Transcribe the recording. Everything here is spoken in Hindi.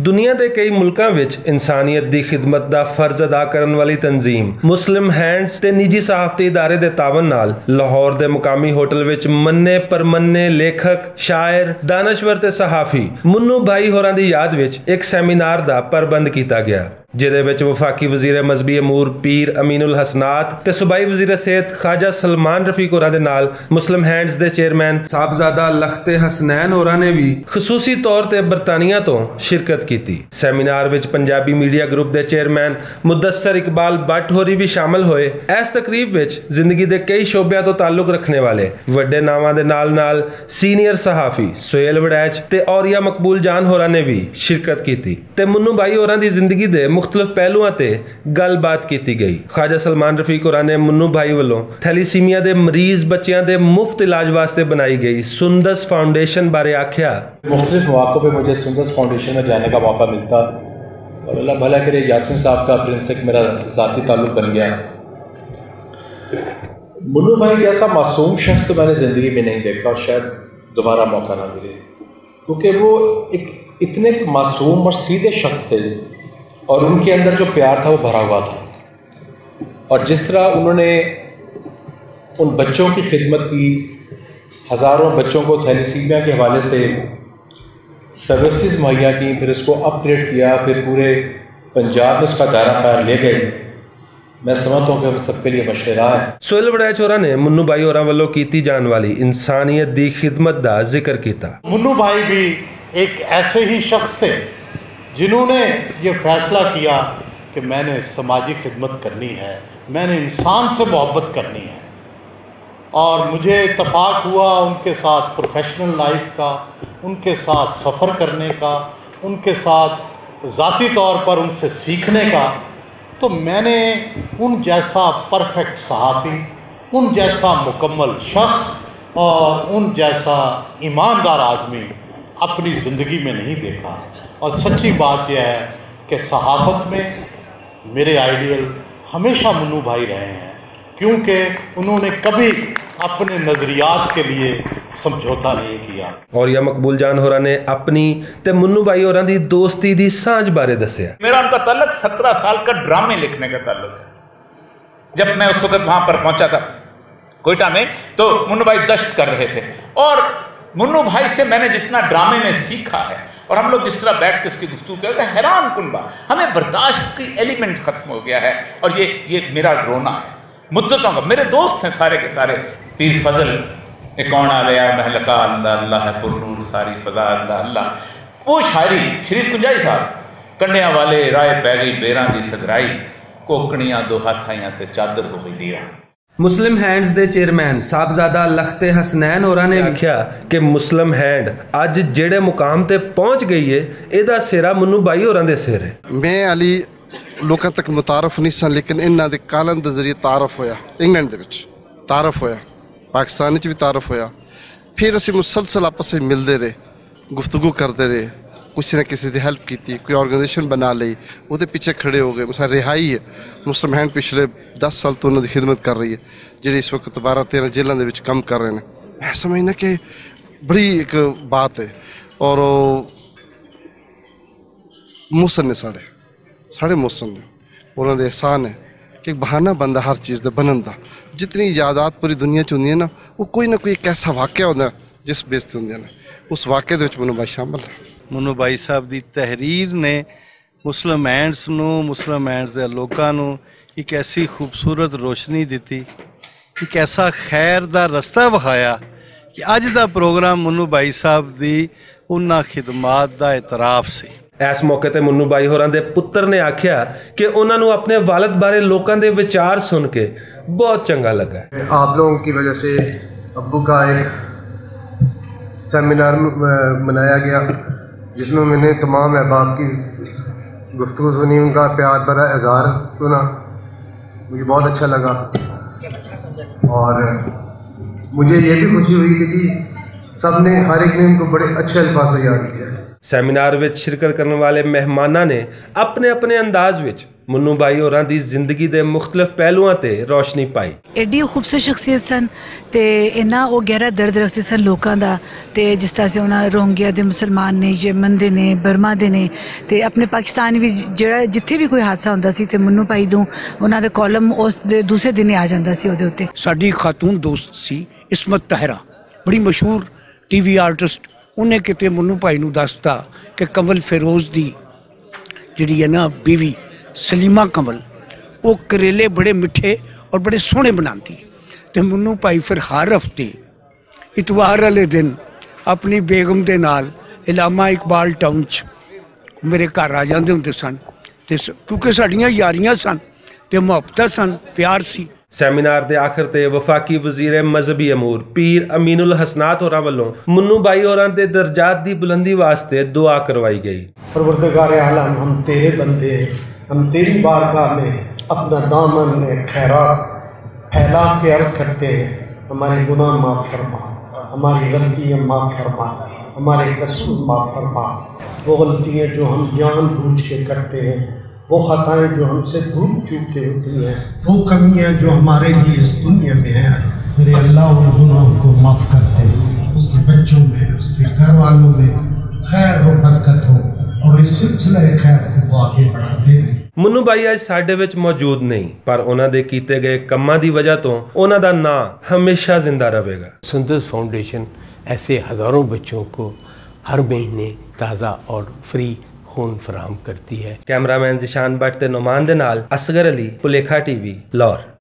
दुनिया के कई मुल्कों विच इंसानियत की खिदमत का फर्ज अदा करने वाली तंजीम मुस्लिम हैंड्स ते निजी सहाफती इदारे के तावन नाल लाहौर के मुकामी होटल विच मन्ने परमन्ने लेखक शायर दानश्वर ते सहाफी मुन्नो भाई होरां दी याद विच एक सैमीनार का प्रबंध किया गया जिहदे विच वफाकी वजीर मजहबी अमूर पीर अमीनुल हसनात ते सूबाई वजीर सेहत ख्वाजा सलमान रफीक होरां दे नाल मुस्लिम हैंड्स दे चेयरमैन साहबजादा लखते हसनैन होरां ने भी खसूसी तौर ते बरतानिया तो शिरकत की। सैमीनार विच पंजाबी मीडिया ग्रुप के चेयरमैन मुदस्सर इकबाल भट्ट होरी भी शामिल होए। इस तकरीब विच जिंदगी के कई शोबियां तो ताल्लुक रखने वाले वड्डे नावां दे नाल नाल सीनियर सहाफी सोहेल वड़ैच ते औरिया मकबूल जान होरां ने भी शिरकत की ते मुन्नो भाई होरां दी जिंदगी दे मुख्तलिफ पहलुआं ते गलबात की गई। ख्वाजा सलमान रफीक होरां ने मुन्नो भाई वालों थैलीसीमिया के मरीज बच्चों के मुफ्त इलाज वास्ते बनाई गई सुंदस फाउंडेशन बारे आख्या। मुख्तलिफ मौक़ों पर मुझे सुंदस फाउंडेशन में जाने का मौका मिलता और अल्लाह भला करे यासिन साहब का प्रिंस से मेरा ज़ाती ताल्लुक बन गया। मुन्नो भाई जैसा मासूम शख्स तो मैंने ज़िंदगी में नहीं देखा और शायद दोबारा मौका ना मिले, क्योंकि वो एक इतने मासूम और सीधे शख्स थे और उनके अंदर जो प्यार था वो भरा हुआ था। और जिस तरह उन्होंने उन बच्चों की खिदमत की, हज़ारों बच्चों को थैलीसीमिया के हवाले से सर्विसेज मुहैया की, फिर इसको अपग्रेड किया, फिर पूरे पंजाब में उसका दायरा कार ले गए, मैं समझता हूँ कि हम सबके लिए मशवरा है। सोहेल वड़ैच होरां ने मुन्नो भाई होरां वालों की जाने वाली इंसानियत की खिदमत का जिक्र किया। मुन्नो भाई भी एक ऐसे ही शख्स थे जिन्होंने ये फैसला किया कि मैंने समाजी खिदमत करनी है, मैंने इंसान से मोहब्बत करनी है। और मुझे इत्तफाक हुआ उनके साथ प्रोफेशनल लाइफ का, उनके साथ सफ़र करने का, उनके साथ ज़ाती तौर पर उनसे सीखने का। तो मैंने उन जैसा परफेक्ट सहाफ़ी, उन जैसा मुकम्मल शख्स और उन जैसा ईमानदार आदमी अपनी ज़िंदगी में नहीं देखा। और सच्ची बात यह है कि सहाफ़त में मेरे आइडियल हमेशा मुन्नो भाई रहे हैं, क्योंकि उन्होंने कभी अपने नज़रियात के लिए समझौता नहीं किया। और या मकबूल जान होरां ने अपनी ते मुन्नो भाई होरां दी दोस्ती दी सांझ बारे दस्या। मेरा उनका ताल्लुक 17 साल का ड्रामे लिखने का ताल्लुक है। जब मैं उस वक्त वहाँ पर पहुँचा था कोयटा में, तो मुन्नो भाई गश्त कर रहे थे और मुन्नो भाई से मैंने जितना ड्रामे में सीखा है और हम लोग जिस तरह बैठ के उसकी गुफ्तगू करते हैं, हैरान कुन बात, हमें बर्दाश्त की एलिमेंट ख़त्म हो गया है। और ये मेरा रोना है मुद्दतों का। मेरे दोस्त हैं सारे के सारे, पीर फजल एक कौन आ गया महलका अल्लाह अल्लाह है पुरनूर सारी फजा अल्लाह अल्लाह, वो शायरी शरीफ कुंजाई साहब, कंडियां वाले राय पै गई बेरां दी सगराई, कोकड़ियां दो हाथ आइयां ते चादर हो गई लिया। मुस्लिम हैंड्स दे चेयरमैन साहबजादा लखते हसनैन होरां ने आख्या कि मुस्लिम हैंड अज जेड़े मुकाम ते पहुंच गई है, इहदा सिरा मुन्नो भाई होरां दे सिर है। मैं अली लोगों तक मुतारफ नहीं सा, लेकिन इन्हां दे कालम दे जरिए तारफ होया, इंग्लैंड दे विच तारफ होया, पाकिस्तान च भी तारफ होया। फिर असीं मुसलसल आपस में मिलते रहे, गुफ्तगू करते रहे, किसी ने किसी की हेल्प की, कोई ऑर्गेनाइजेशन बना ली, वो पीछे खड़े हो गए। मिसाल रिहाई है, मुस्लिम हैंड पिछले 10 साल तो उन्होंने खिदमत कर रही है, जी इस वक्त 12-13 जेलों के काम कर रहे हैं। मैं समझना कि बड़ी एक बात है। और मुसन ने साढ़े मुसन ने उन्होंने एहसान है कि बहाना बनता हर चीज़ का बनन का। जितनी यादात पूरी दुनिया च होंगी ना, वो कोई ना कोई एक ऐसा वाक़या होता जिस बेस होंगे ना, उस वाक़े के मुन्नो भाई शामिल है। मुन्नो भाई साहब की तहरीर ने मुस्लिम हैंड्स नूं, मुस्लिम हैंड्स के लोगों नूं एक ऐसी खूबसूरत रोशनी दी, एक ऐसा खैर का रस्ता विखाया कि अज का प्रोग्राम मुन्नो भाई साहब की उन्हां खिदमात का इतराफ से। इस मौके ते मुन्नो भाई होरां दे पुत्र ने आख्या कि उन्हां नूं अपने वालिद बारे लोगों के विचार सुन के बहुत चंगा लगा। आप लोगों की वजह से अब्बू का एक सेमिनार मनाया गया, जिसमें मैंने तमाम अहबाब की गुफ्तगू सुनी, उनका प्यार भरा इज़हार सुना, मुझे बहुत अच्छा लगा। और मुझे ये भी खुशी हुई कि सब ने, हर एक ने उनको बड़े अच्छे अल्फाज से याद किया। सैमीनार विच शिरकत करने वाले मेहमानों ने अपने अपने अंदाज विच मुन्नू भाई होरां दी जिंदगी दे मुख्तलिफ पहलुआं ते रोशनी पाई। एडी खूबसूरत शख्सियत सन ते इन्ना वो गहरा दर्द रखते सन लोगों का, ते जिस तरह से उन्होंने रोहिंग्या दे मुसलमान ने, यमन दे ने, बर्मा दे ने, ते अपने पाकिस्तान भी जेड़ा जिथे भी कोई हादसा होंदा सी ते मुन्नू भाई दो उन्हों दे कॉलम उस दे दूसरे दिन आ जाता सी उहदे उत्ते। साडी खातून दोस्त सी इस्मत ताहरा, बड़ी मशहूर टीवी आर्टिस्ट, उन्हें किते मुन्नू भाई नूं दसता कि कंवल फिरोज दी जिहड़ी है ना बीवी सलीमा कंवल, वो करेले बड़े मिठे और बड़े सोहने बनाती। तो मुन्नू भाई फिर हर हफ्ते इतवार वाले दिन अपनी बेगम दे नाल इलामा इकबाल टाउन च मेरे घर आ जाते होंदे सन, ते क्योंकि साड़ियां यारियां सन ते मुहब्बतां सन, प्यार सी। सेमिनार दे आखिर ते वफाकी वजीर मजहबी अमूर पीर अमीनुल हसनात होरां वल्लों मुन्नू भाई होरां दे दर्जात दी बुलंदी वास्ते दुआ करवाई गई। परवरदिगार आलम, हम तेरे बंदे हैं, हम तेरी बारगाह में अपना दामन में खैरात फैला के अर्ज करते हैं, हमारे गुनाह माफ़ फरमा, हमारी गलतियाँ माफ़ फरमा, हमारे कसूर माफ़ फरमा। वो गलतियाँ जो हम जानबूझ के करते हैं, वो खताएँ जो हमसे भूल चूक के होती हैं, वो कमियाँ जो हमारे लिए इस दुनिया में हैं, मेरे अल्लाह उन गुनाहों को माफ़ करते हैं। उसके बच्चों में, उसके घर वालों में खैर व बरकत हो और इस सिलसिला खैर को आगे बढ़ाते रहें। मुन्नू भाई आज साडे विच मौजूद नहीं, पर उन्हां दे कीते गए कम्मां दी वजह तो उन्हां दा नां हमेशा जिंदा रहेगा। सुंदर फाउंडेशन ऐसे हज़ारों बच्चों को हर महीने ताज़ा और फ्री खून फराहम करती है। कैमरामैन ज़िशान भट्ट ते नुमान दे नाल असगर अली, भुलेखा टीवी, लाहौर।